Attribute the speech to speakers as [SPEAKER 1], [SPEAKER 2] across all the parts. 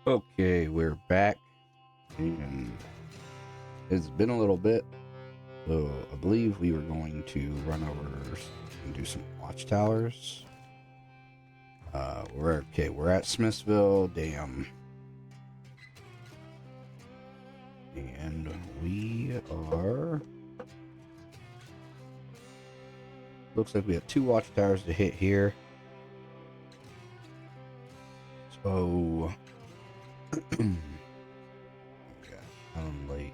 [SPEAKER 1] Okay, we're back, and it's been a little bit, so I believe we were going to run over and do some watchtowers. We're at Smithville Dam, and we are. Looks like we have 2 watchtowers to hit here. So, okay, Island Lake.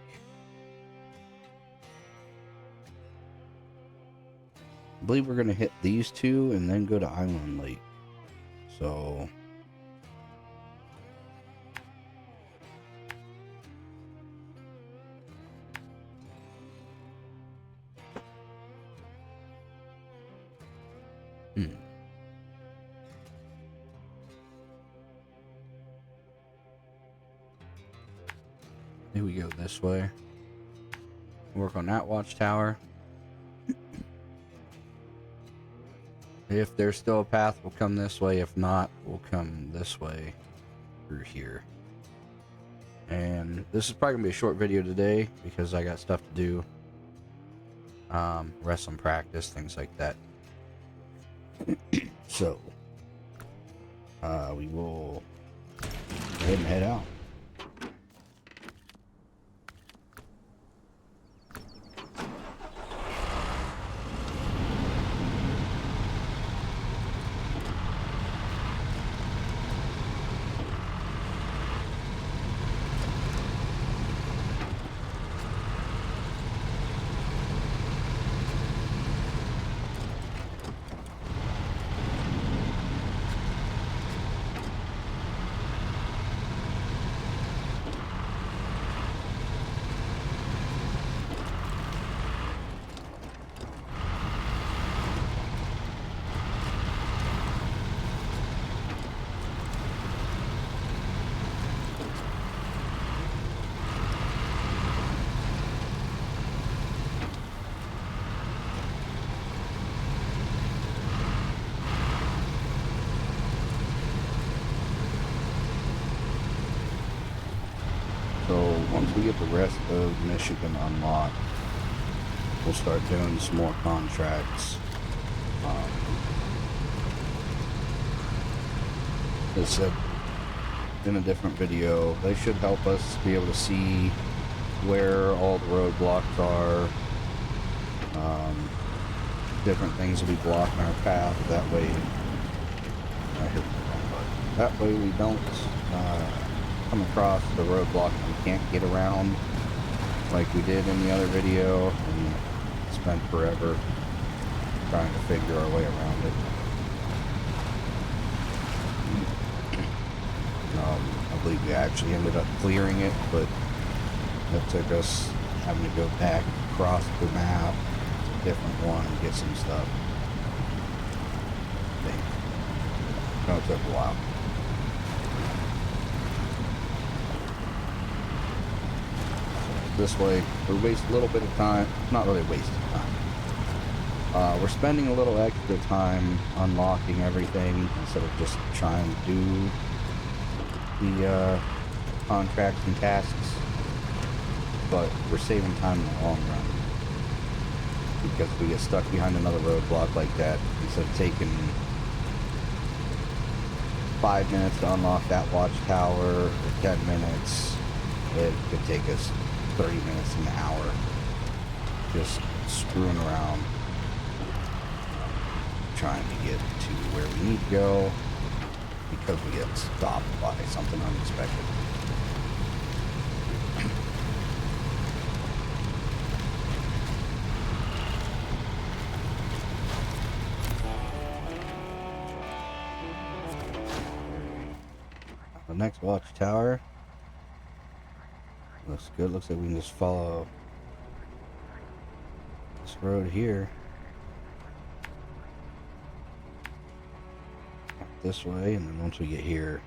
[SPEAKER 1] I believe we're gonna hit these 2 and then go to Island Lake. So, here we go this way. Work on that watchtower. If there's still a path, we'll come this way. If not, we'll come this way through here. And this is probably gonna be a short video today because I got stuff to do. Wrestling practice, things like that. So, we will go ahead and head out. So once we get the rest of Michigan unlocked, we'll start doing some more contracts. As I said in a different video, they should help us be able to see where all the roadblocks are. Different things will be blocking our path. That way, we don't come across the roadblock and we can't get around like we did in the other video and spend forever trying to figure our way around it. I believe we actually ended up clearing it, but that took us having to go back across the map to a different one and get some stuff. No, it took a while. This way, we waste a little bit of time, not really wasting time. We're spending a little extra time unlocking everything instead of just trying to do the contracts and tasks, but we're saving time in the long run because we get stuck behind another roadblock like that. Instead of taking 5 minutes to unlock that watchtower or 10 minutes, it could take us 30 minutes to an hour just screwing around trying to get to where we need to go because we get stopped by something unexpected. The next watchtower looks good. Looks like we can just follow this road here. This way, and then once we get here,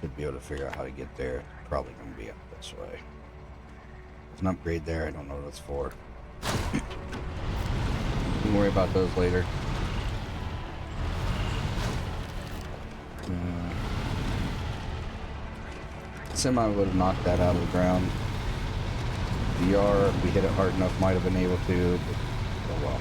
[SPEAKER 1] should be able to figure out how to get there. It's probably going to be up this way. There's an upgrade there. I don't know what it's for. Don't worry about those later. semi would have knocked that out of the ground. VR, if we hit it hard enough, might have been able to, but oh well.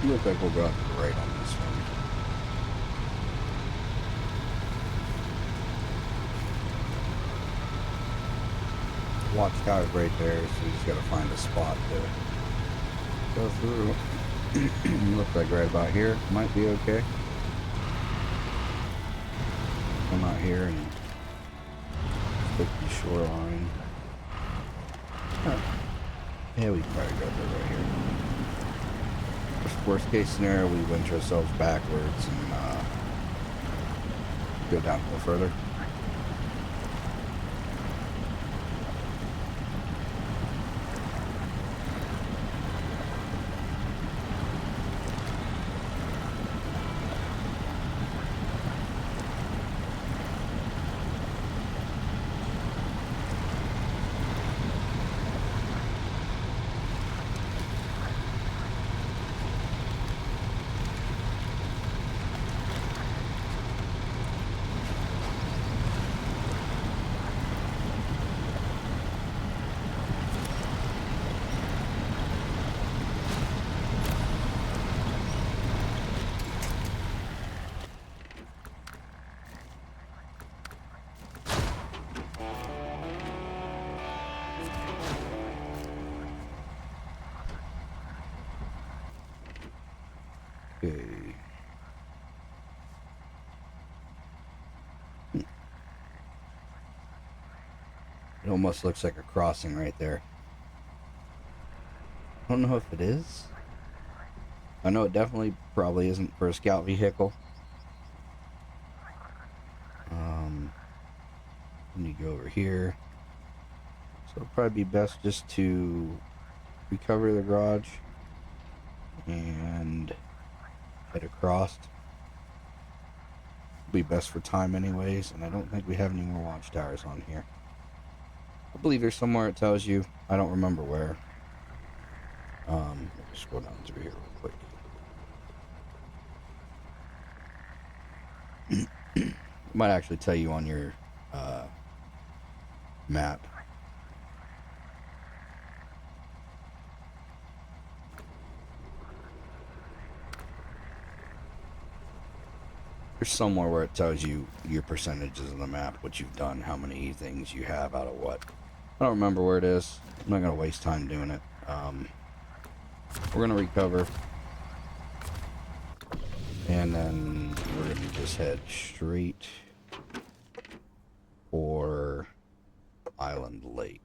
[SPEAKER 1] Looks like we'll go out to the right on this one. Watchtower's right there, so we just gotta find a spot to go through. Looks like right about here. Might be okay. Come out here and stick the shoreline. Huh. Yeah, we can probably go through right here. Worst case scenario, we winch ourselves backwards and go down a little further. Okay. It almost looks like a crossing right there. I don't know if it is. I know it definitely probably isn't for a scout vehicle. Let me go over here. So it'll probably be best just to recover the garage and head across. It'll be best for time anyways, and I don't think we have any more watchtowers on here. I believe there's somewhere it tells you. I don't remember where. Just go down through here real quick. It might actually tell you on your map. There's somewhere where it tells you your percentages of the map, what you've done, how many things you have out of what. I don't remember where it is. I'm not going to waste time doing it. We're going to recover. And then we're going to just head straight for Island Lake.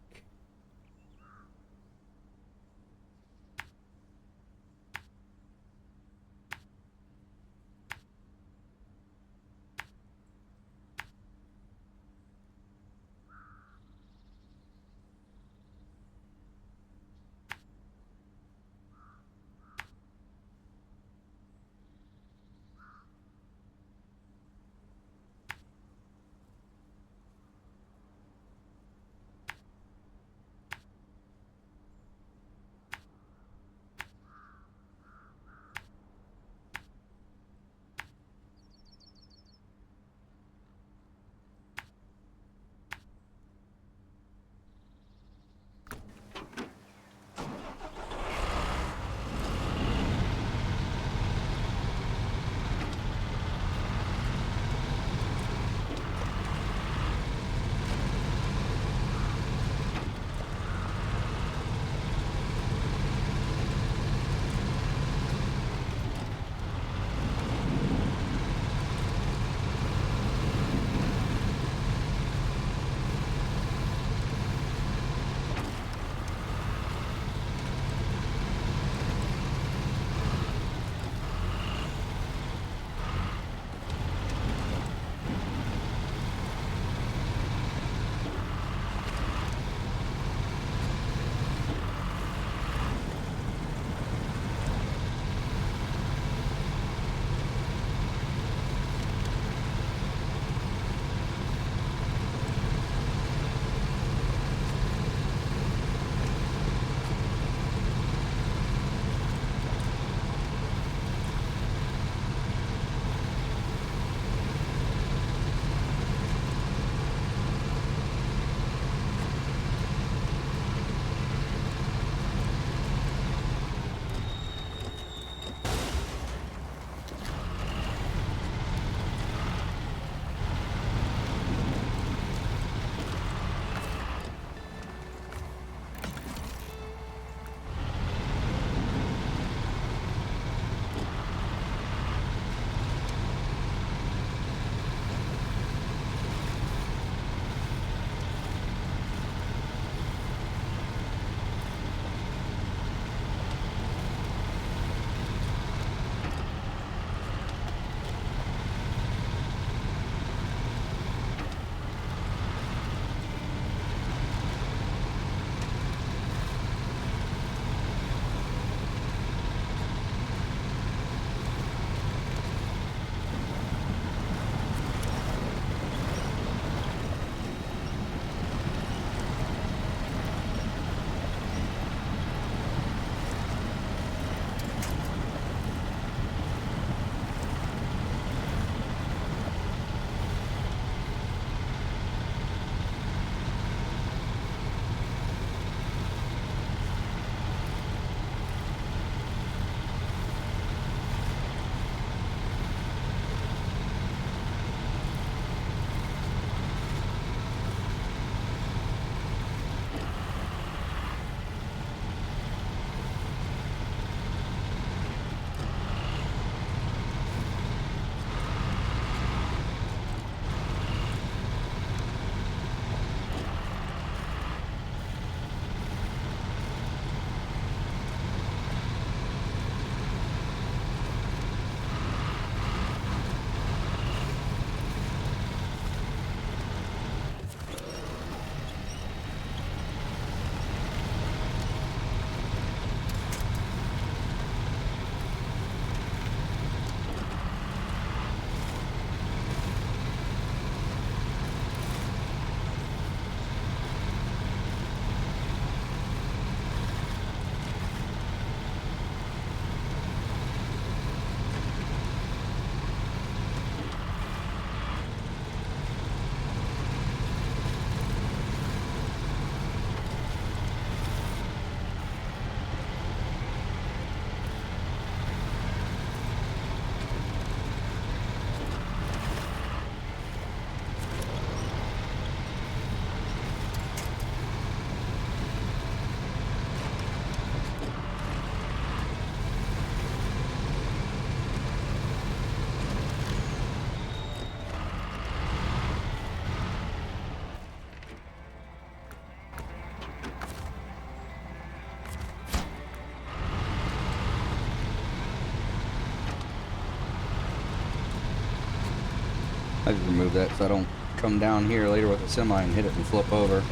[SPEAKER 1] I just remove that so I don't come down here later with a semi and hit it and flip over.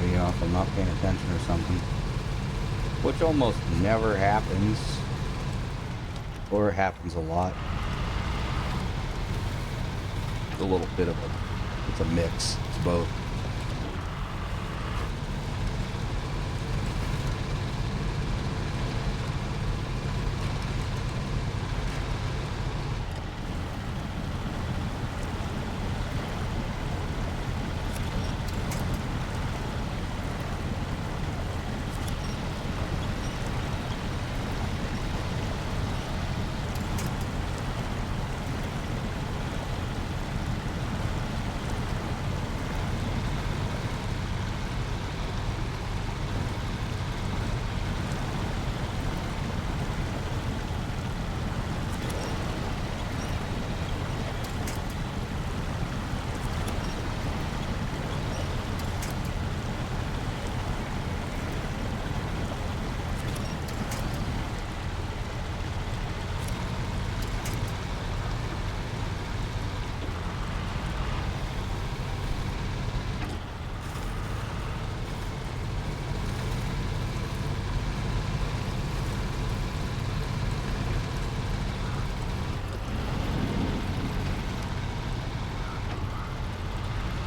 [SPEAKER 1] You know, if I'm not paying attention or something. Which almost never happens. Or happens a lot. A little bit of it's a mix. It's both.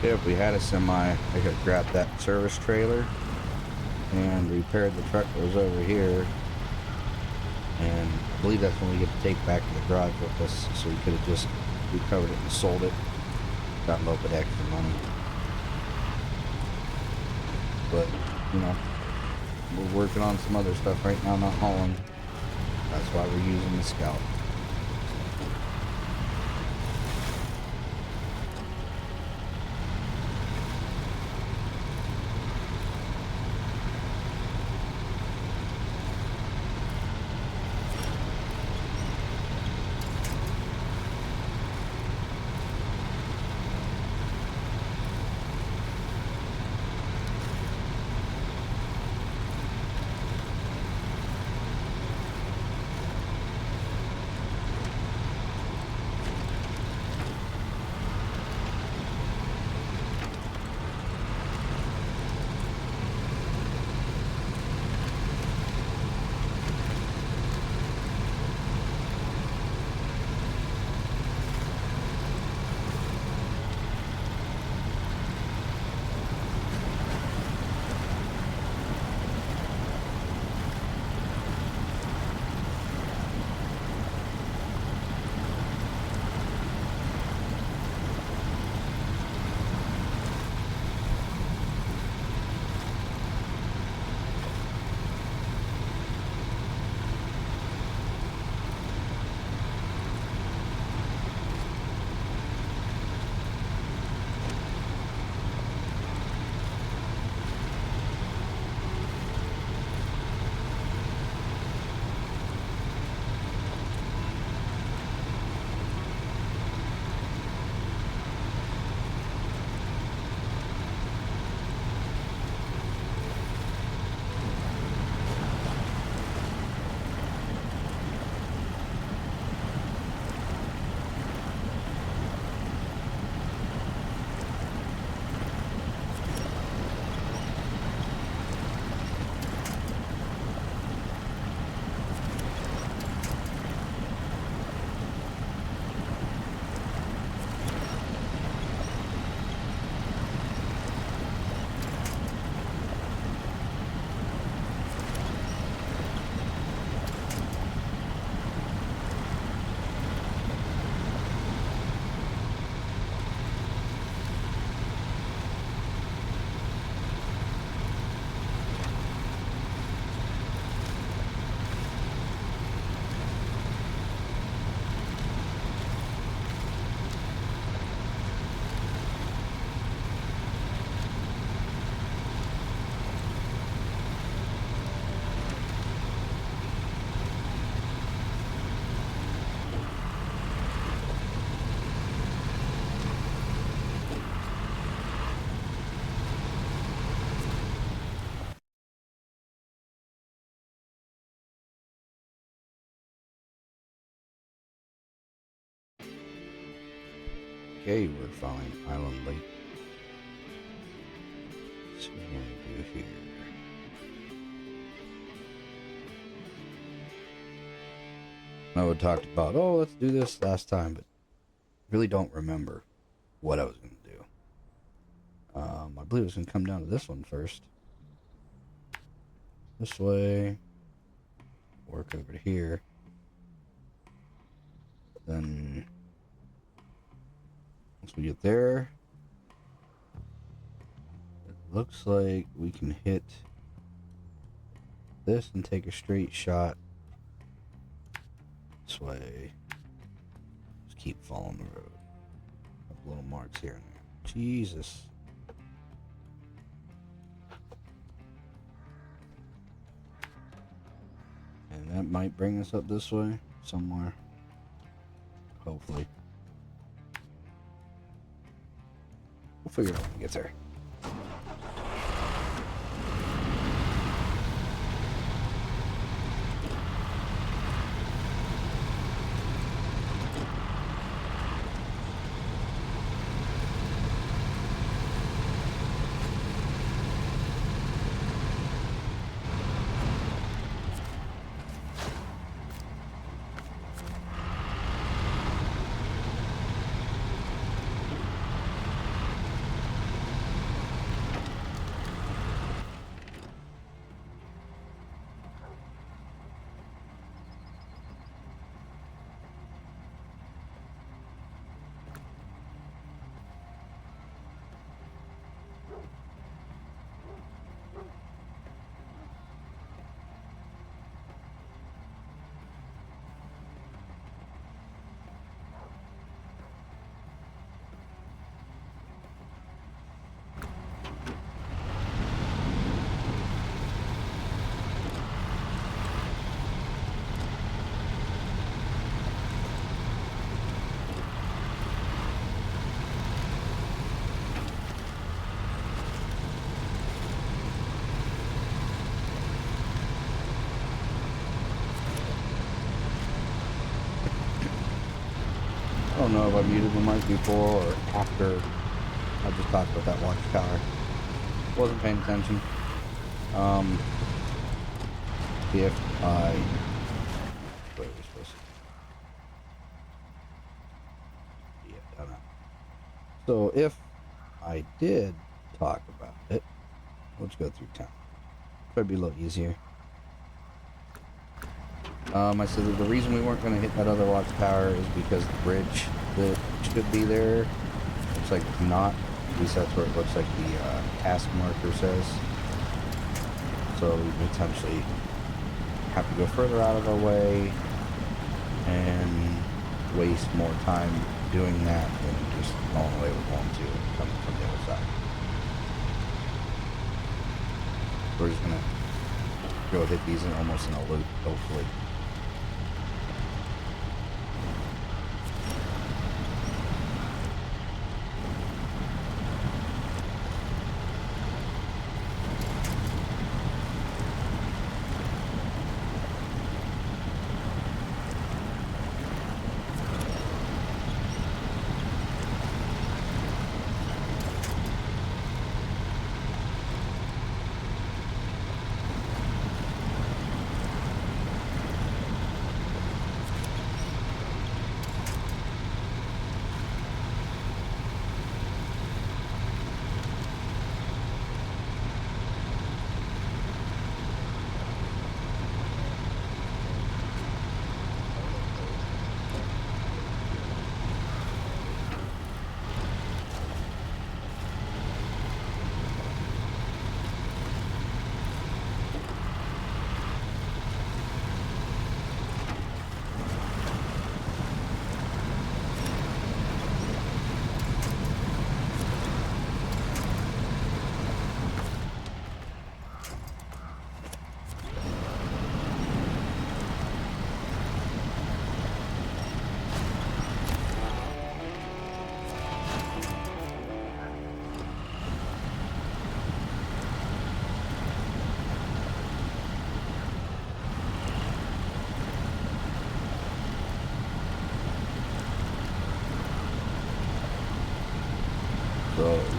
[SPEAKER 1] If we had a semi, I could have grabbed that service trailer and repaired the truck that was over here. And I believe that's when we get to take back to the garage with us. So we could have just recovered it and sold it. Got a little bit extra money. But, you know, we're working on some other stuff right now, not hauling. That's why we're using the Scout. Okay, we're following Island Lake. Let's see what we want to do here. I know we talked about, oh, let's do this last time, but really don't remember what I was going to do. I believe it was going to come down to this one first. This way. Work over to here. Then, once we get there, it looks like we can hit this and take a straight shot this way. Just keep following the road. Have little marks here and there. Jesus. And that might bring us up this way somewhere. Hopefully. We'll figure it out when we get there. I don't know if I muted the mic before or after I just talked about that watchtower. Wasn't paying attention. If I... Where are we supposed to... Yeah, I don't know. So if I did talk about it, let's go through town. Probably be a little easier. I said that the reason we weren't going to hit that other watchtower is because the bridge that should be there looks like it's not. At least that's where it looks like the task marker says. So we potentially have to go further out of our way and waste more time doing that than just going the way we're going to and coming from the other side. We're just going to go hit these in almost in a loop, hopefully.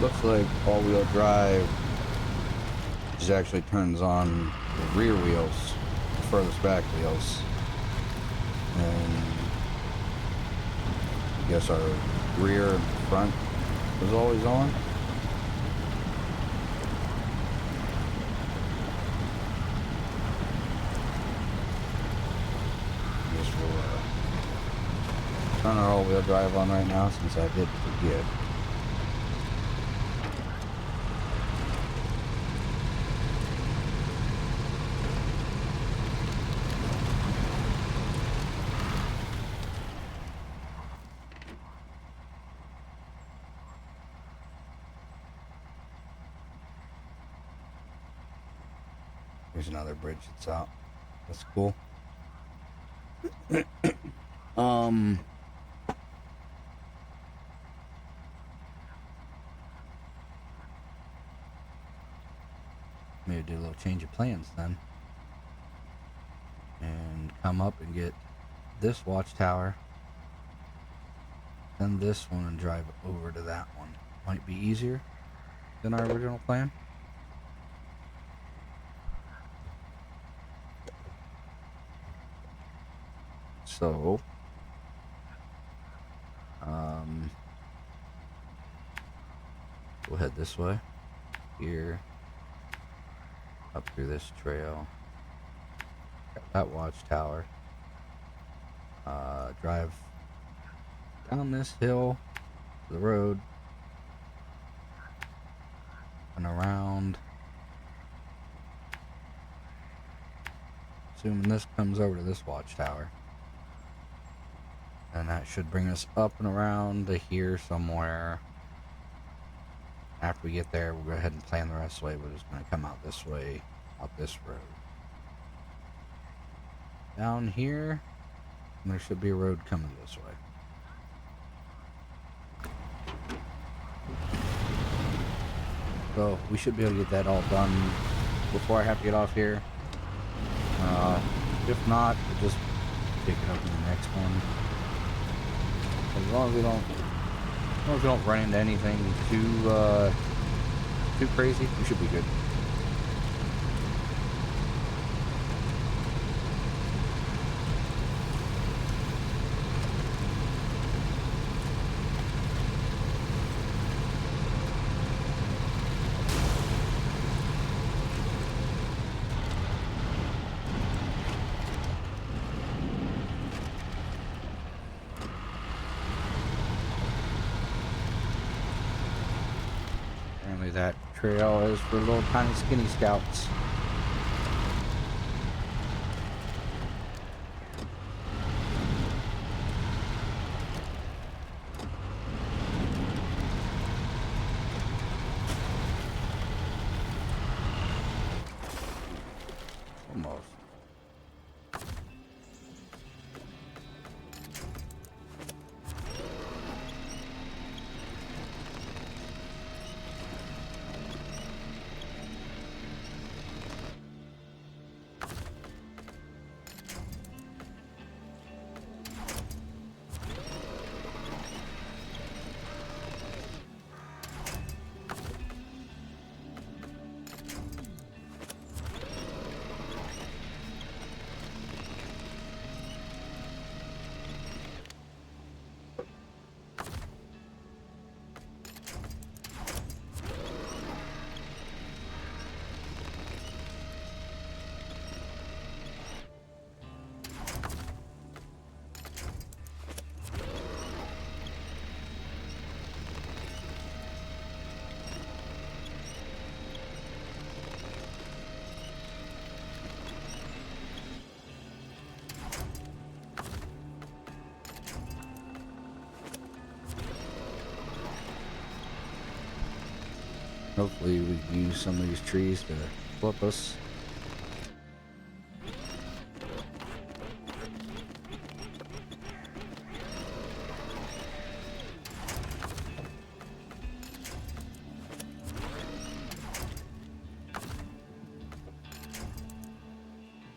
[SPEAKER 1] Looks like all-wheel drive just actually turns on the rear wheels, the furthest back wheels, and I guess our rear and front was always on. Guess we'll turn our all-wheel drive on right now since I did forget. There's another bridge that's out. That's cool. Maybe do a little change of plans then. And come up and get this watchtower. Then this one and drive over to that one. Might be easier than our original plan. So, we'll head this way, here, up through this trail, got that watchtower, drive down this hill to the road, and around, assuming this comes over to this watchtower. And that should bring us up and around to here somewhere. After we get there, we'll go ahead and plan the rest of the way. We're just going to come out this way, out this road. Down here, and there should be a road coming this way. So we should be able to get that all done before I have to get off here. If not, we'll just pick it up in the next one. As long as we don't run into anything too crazy, we should be good. That trail is for little tiny skinny scouts. Almost. Hopefully we can use some of these trees to flip us.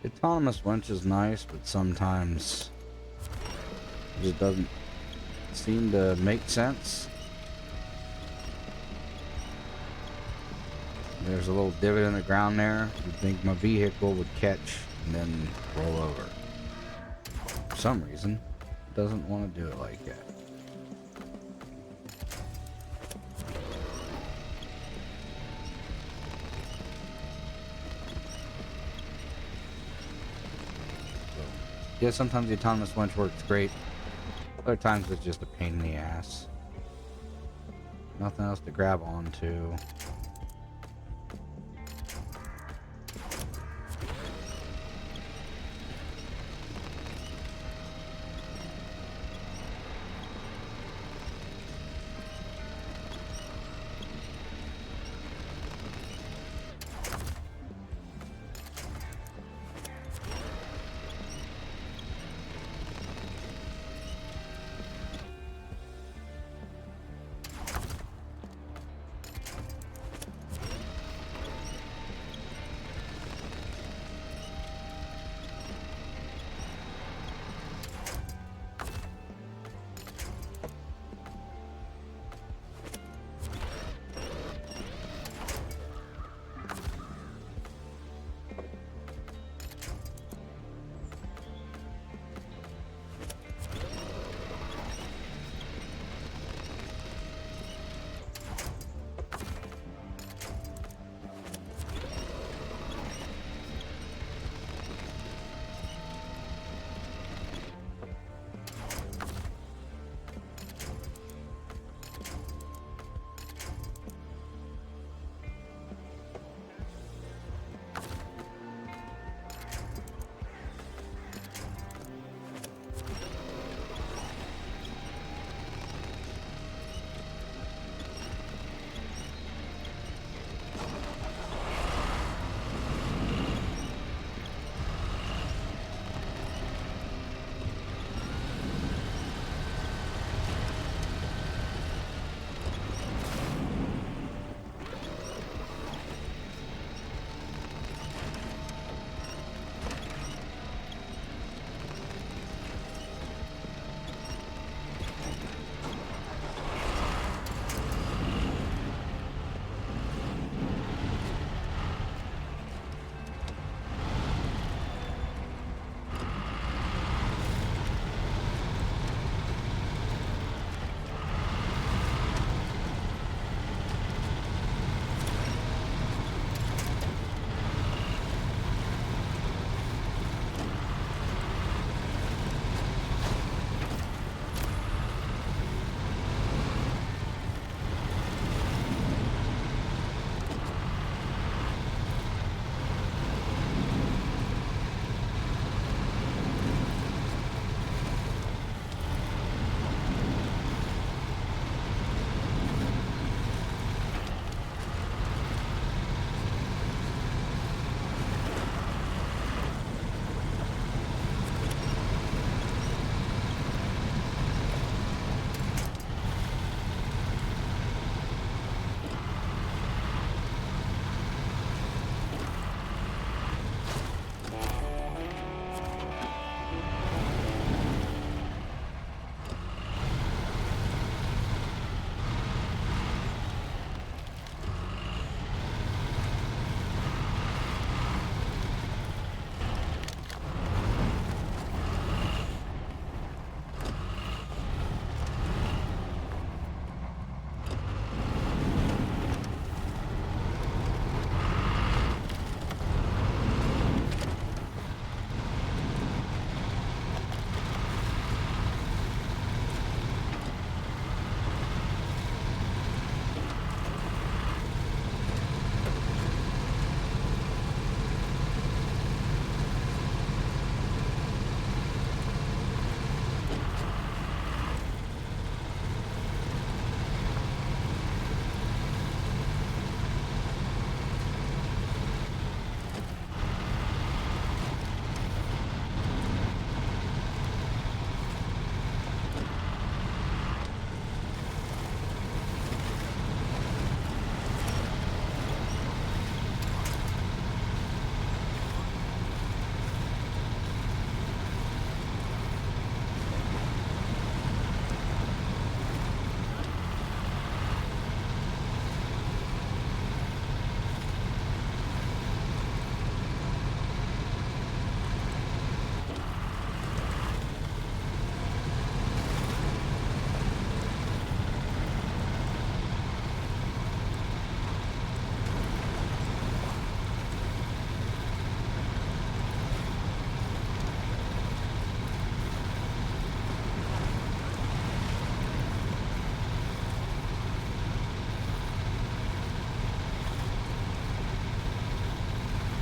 [SPEAKER 1] The autonomous winch is nice, but sometimes it just doesn't seem to make sense. There's a little divot in the ground there. You'd think my vehicle would catch and then roll over. For some reason, it doesn't want to do it like that. Yeah, sometimes the autonomous winch works great. Other times it's just a pain in the ass. Nothing else to grab onto.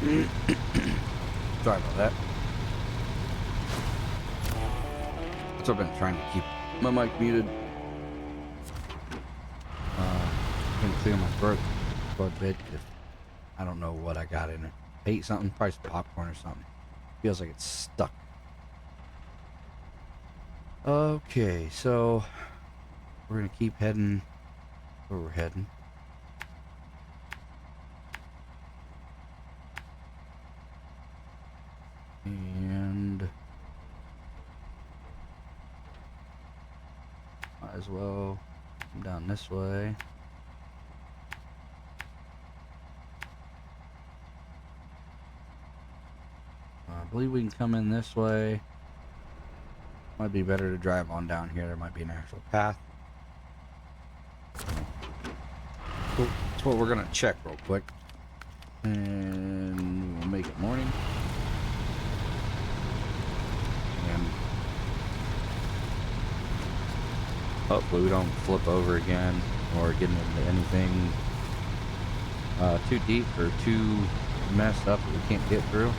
[SPEAKER 1] Sorry about that. That's what I've been trying to keep my mic muted. Gonna clear my throat for a bit if I don't know what I got in it. Ate something, probably some popcorn or something. Feels like it's stuck. Okay, so we're gonna keep heading where we're heading. And might as well come down this way. I believe we can come in this way. Might be better to drive on down here. There might be an actual path. So that's what we're gonna check real quick. And we'll make it morning. And hopefully we don't flip over again or get into anything too deep or too messed up that we can't get through.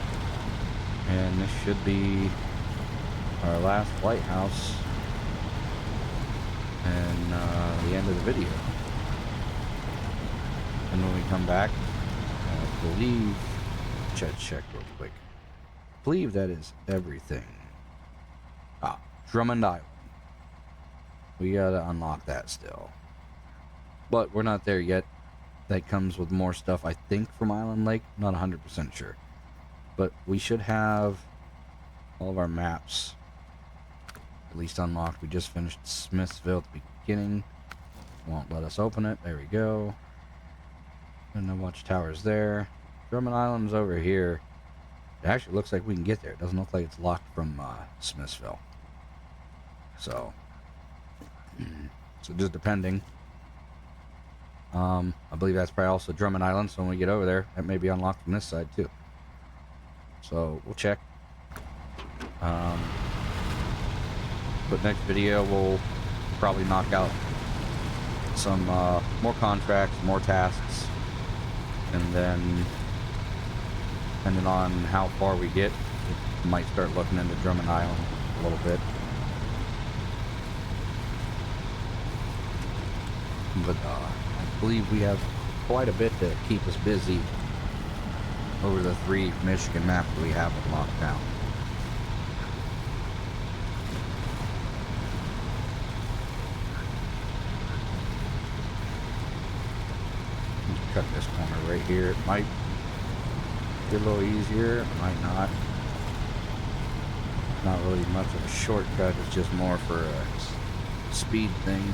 [SPEAKER 1] And this should be our last lighthouse and the end of the video. And when we come back, I believe, check real quick. I believe that is everything. Drummond Island. We gotta unlock that still. But we're not there yet. That comes with more stuff, I think, from Island Lake. Not 100% sure. But we should have all of our maps at least unlocked. We just finished Smithsville at the beginning. Won't let us open it. There we go. And the watchtowers there. Drummond Island's over here. It actually looks like we can get there. It doesn't look like it's locked from Smithsville. So just depending. I believe that's probably also Drummond Island. So when we get over there, that may be unlocked from this side too. So we'll check. But next video we'll probably knock out some more contracts, more tasks, and then depending on how far we get, we might start looking into Drummond Island a little bit. But I believe we have quite a bit to keep us busy over the 3 Michigan maps that we have locked down. Cut this corner right here. It might be a little easier, it might not. Not really much of a shortcut, it's just more for a speed thing.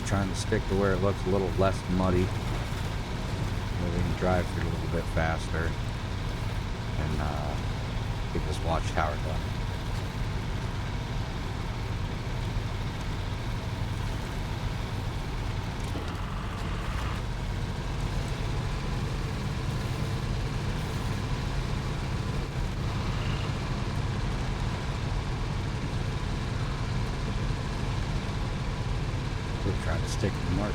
[SPEAKER 1] Trying to stick to where it looks a little less muddy, where we can drive through a little bit faster and get this watchtower done. Trying to stick to the marker.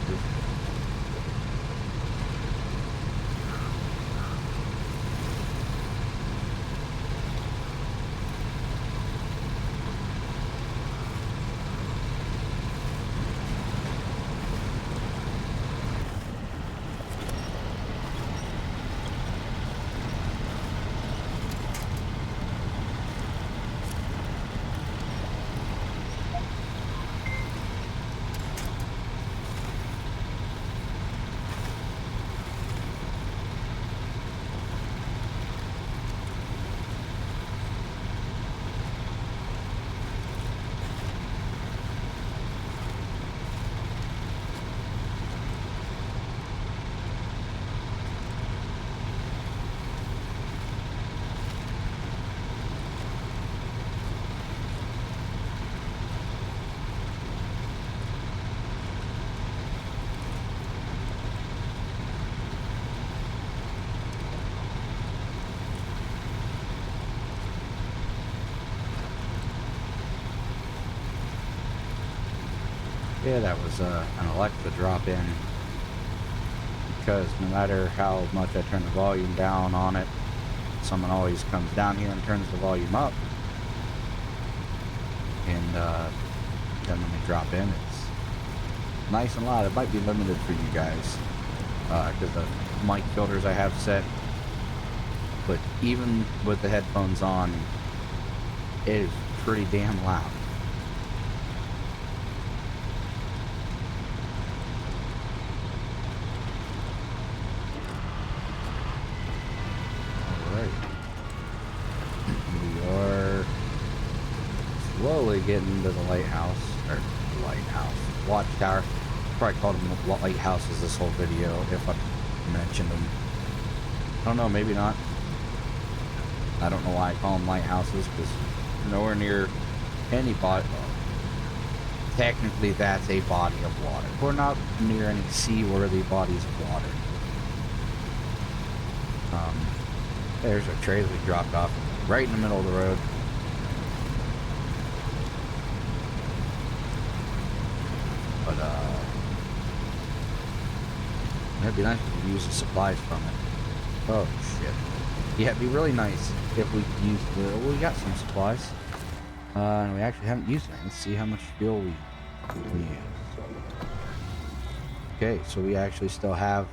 [SPEAKER 1] Yeah, that was an Alexa drop-in, because no matter how much I turn the volume down on it, someone always comes down here and turns the volume up, and then when they drop in, it's nice and loud. It might be limited for you guys because the mic filters I have set, but even with the headphones on, it is pretty damn loud. Slowly getting to the lighthouse, or watchtower. Probably called them lighthouses this whole video if I mentioned them. I don't know, maybe not. I don't know why I call them lighthouses, because nowhere near any body. Technically, that's a body of water. We're not near any seaworthy bodies of water. There's a trailer we dropped off right in the middle of the road. But, it'd be nice if we could use the supplies from it. Oh, shit. Yeah, it'd be really nice if we could use the... Well, we got some supplies. And we actually haven't used it. Let's see how much fuel we use. Okay, so we actually still have...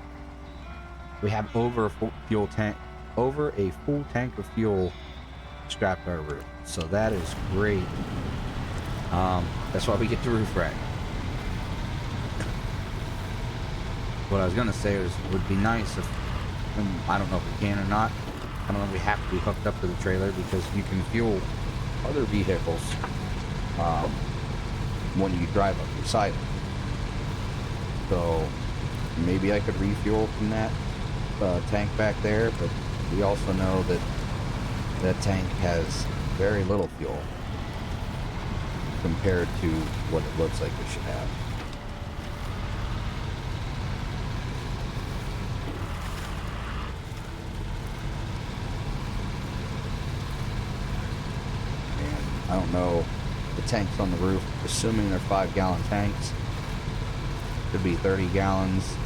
[SPEAKER 1] We have over a full fuel tank... Over a full tank of fuel strapped to our roof. So that is great. That's why we get the roof rack. What I was gonna say is, it would be nice if, I don't know if we can or not. I don't know if we have to be hooked up to the trailer, because you can fuel other vehicles when you drive up beside them. So maybe I could refuel from that tank back there, but we also know that that tank has very little fuel compared to what it looks like it should have. I don't know the tanks on the roof, assuming they're 5-gallon tanks. Could be 30 gallons.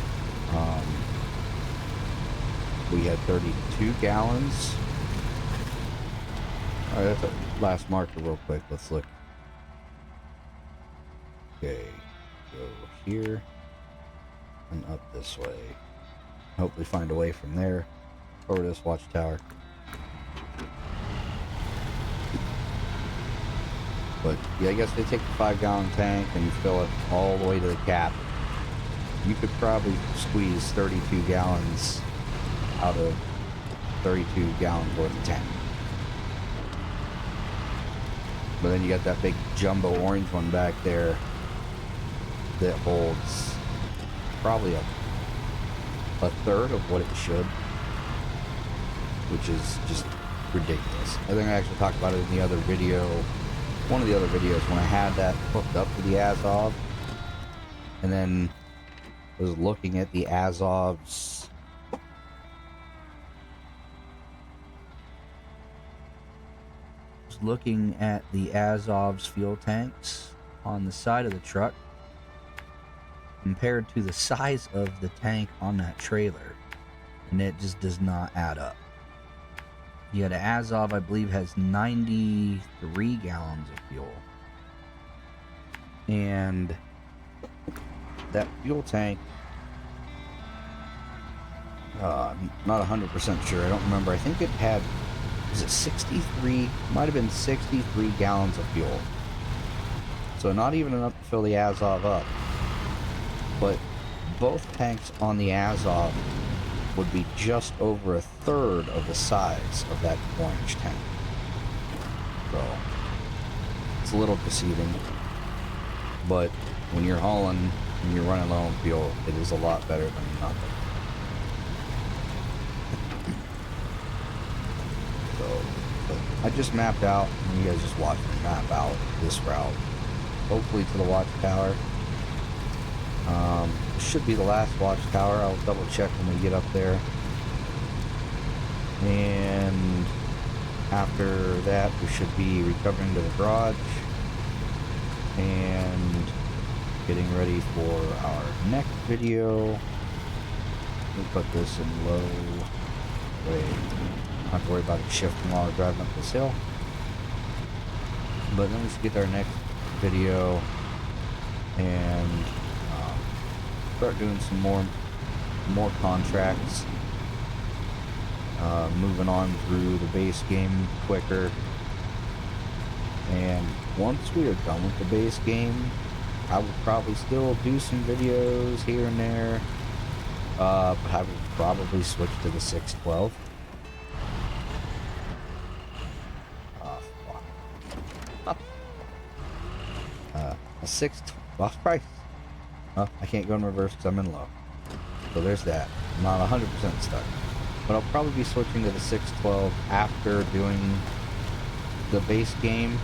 [SPEAKER 1] We had 32 gallons. Alright, that's a last marker real quick. Let's look. Okay, go here and up this way. Hopefully find a way from there over to this watchtower. But yeah, I guess they take the 5-gallon tank and fill it all the way to the cap. You could probably squeeze 32 gallons out of 32 gallons worth of tank. But then you got that big jumbo orange one back there that holds probably a third of what it should, which is just ridiculous. I think I actually talked about it in the other video. One of the other videos, when I had that hooked up to the Azov, and then was looking at the Azov's fuel tanks on the side of the truck compared to the size of the tank on that trailer, and it just does not add up. Yeah, the Azov, I believe, has 93 gallons of fuel. And that fuel tank, I'm not 100% sure. I don't remember. I think it had, is it 63? Might have been 63 gallons of fuel. So not even enough to fill the Azov up. But both tanks on the Azov would be just over a third of the size of that orange tank. So it's a little deceiving, but when you're hauling and you're running low on fuel, it is a lot better than nothing. So, but I just mapped out, and you guys just watch me map out this route, hopefully to the watchtower. Should be the last watchtower. I'll double check when we get up there. And after that, we should be recovering to the garage. And getting ready for our next video. We'll put this in low. Way don't have to worry about it shifting while we're driving up this hill. But then we should get our next video and start doing some more contracts. Moving on through the base game quicker. And once we are done with the base game, I will probably still do some videos here and there. But I will probably switch to the 612. A 6. Well, probably. I can't go in reverse because I'm in low. So there's that. I'm not 100% stuck. But I'll probably be switching to the 612 after doing the base game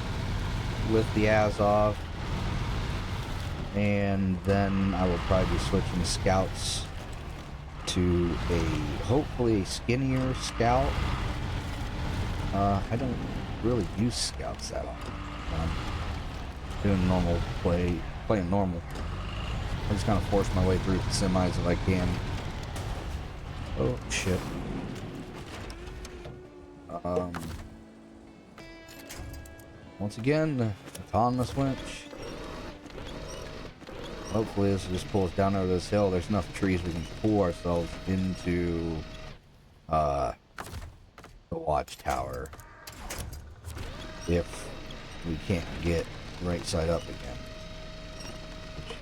[SPEAKER 1] with the Azov. And then I will probably be switching scouts to hopefully a skinnier scout. I don't really use scouts that often. Doing normal playing normal. I just kind of force my way through the semis if I can. Oh shit. Once again, the autonomous winch. Hopefully this will just pull us down over this hill. There's enough trees we can pull ourselves into the watchtower if we can't get right side up again. Which,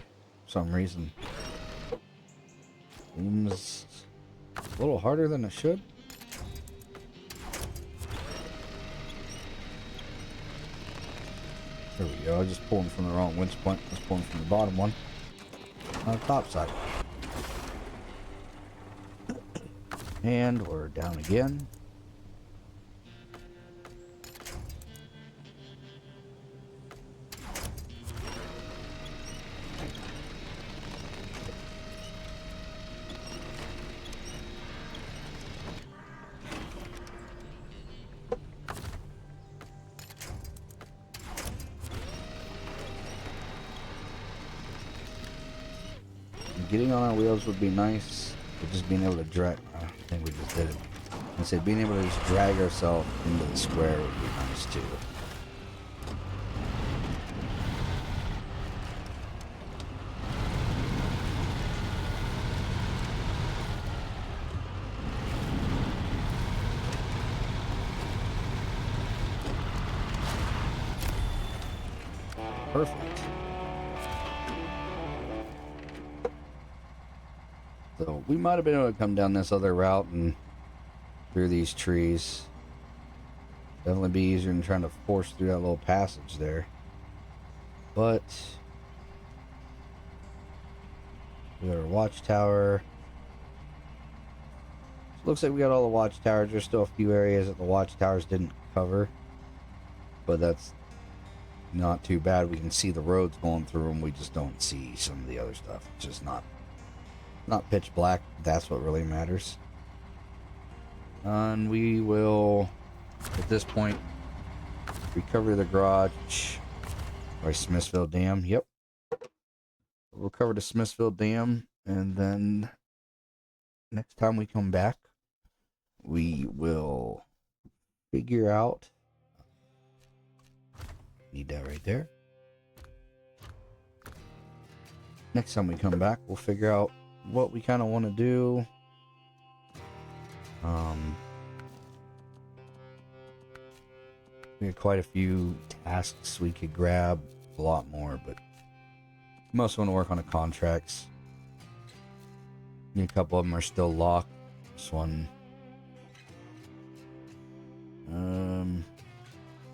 [SPEAKER 1] for some reason, seems a little harder than it should. There we go. I was just pulling from the wrong winch point. I was pulling from the bottom one. On the top side. And we're down again. Getting on our wheels would be nice, but just being able to drag, I think we just did it. I said being able to just drag ourselves into the square would be nice too. Perfect. So we might have been able to come down this other route and through these trees. Definitely be easier than trying to force through that little passage there. But we got our watchtower. Looks like we got all the watchtowers. There's still a few areas that the watchtowers didn't cover, but that's not too bad. We can see the roads going through them. We just don't see some of the other stuff. It's just not pitch black. That's what really matters. And we will, at this point, recover the garage by Smithsville Dam. Yep. We'll recover the Smithsville Dam, and then next time we come back, we will figure out. Need that right there. Next time we come back, we'll figure out what we kind of want to do. We have quite a few tasks we could grab, a lot more, but most want to work on the contracts. A couple of them are still locked. This one,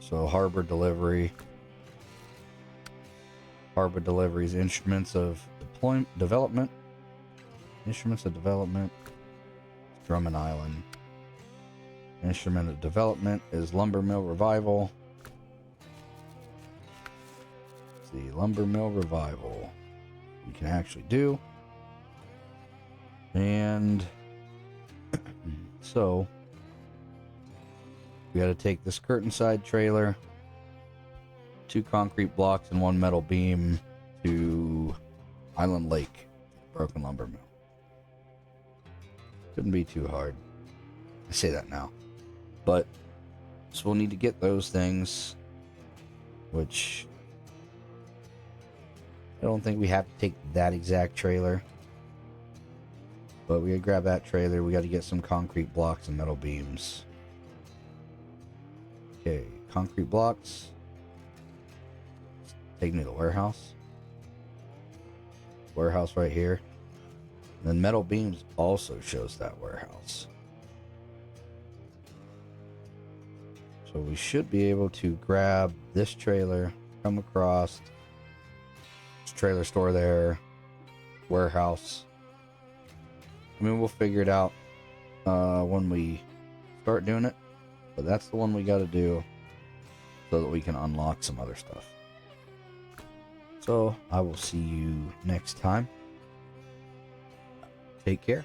[SPEAKER 1] so harbor delivery's instruments of development. Instruments of development, Drummond Island. Instrument of development is Lumber Mill Revival. It's the Lumber Mill Revival we can actually do. And so we got to take this curtain side trailer, 2 concrete blocks and 1 metal beam to Island Lake, broken lumber mill. Couldn't be too hard. I say that now. But, so we'll need to get those things, which I don't think we have to take that exact trailer. But we gotta grab that trailer. We gotta get some concrete blocks and metal beams. Okay, concrete blocks. Take me to the warehouse. Warehouse right here. And then metal beams also shows that warehouse. So we should be able to grab this trailer, come across, trailer store there, warehouse. I mean, we'll figure it out when we start doing it, but that's the one we got to do so that we can unlock some other stuff. So I will see you next time. Take care.